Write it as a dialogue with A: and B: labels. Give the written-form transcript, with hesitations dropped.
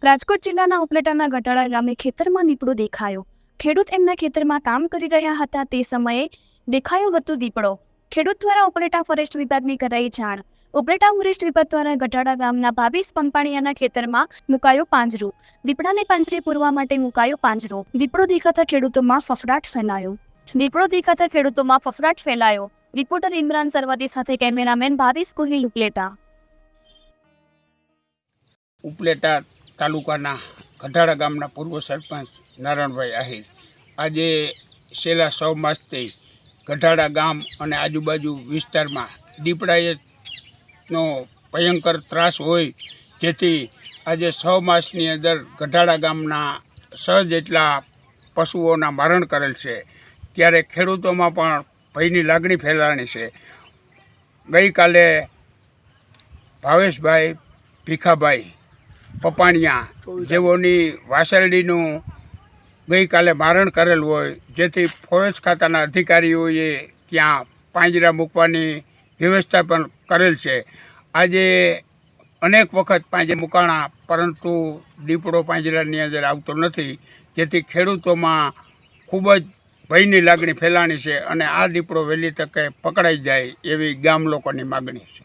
A: રાજકોટ જિલ્લાના ઉપલેટાના ગટાળા ગામે ખેતરમાં દીપડો દેખાયો। ખેડૂત એમના ખેતરમાં કામ કરી રહ્યા હતા તે સમયે દેખાયો હતો દીપડો। ખેડૂત દ્વારા ઉપલેટા ફોરેસ્ટ વિભાગને કરાઈ જાણ। ઉપલેટા ફોરેસ્ટ વિભાગ દ્વારા ગટાળા ગામના 22 પંપાણીયાના ખેતરમાં મુકાયો પાંજરો। દીપડાને પાંજરે પૂરવા માટે મુકાયો પાંજરો। દીપડો દેખાતા ખેડૂતોમાં ફફડાટ ફેલાયો। રિપોર્ટર ઇમરાન સરવદી સાથે કેમેરામેન ભાવેશ ગોહિલ, ઉપલેટા।
B: ઉપલેટા તાલુકાના ગઢાળા ગામના પૂર્વ સરપંચ નારાયણભાઈ આહિર આજે છેલ્લા 6 માસથી ગઢાળા ગામ અને આજુબાજુ વિસ્તારમાં દીપડાનો ભયંકર ત્રાસ હોય, જેથી આજે 6 માસની અંદર ગઢાળા ગામના 6 જેટલા પશુઓના મરણ કરેલ છે। ત્યારે ખેડૂતોમાં પણ ભયની લાગણી ફેલાણી છે। ગઈકાલે ભાવેશભાઈ ભીખાભાઈ પપાણિયા જેઓની વાસરડીનું ગઈકાલે મારણ કરેલ હોય, જેથી ફોરેસ્ટ ખાતાના અધિકારીઓએ ત્યાં પાંજરા મૂકવાની વ્યવસ્થા પણ કરેલ છે। આજે અનેક વખત પાંજરે મૂકાણા, પરંતુ દીપડો પાંજરાની અંદર આવતો નથી, જેથી ખેડૂતોમાં ખૂબ જ ભયની લાગણી ફેલાણી છે અને આ દીપડો વહેલી તકે પકડાઈ જાય એવી ગામ લોકોની માગણી છે।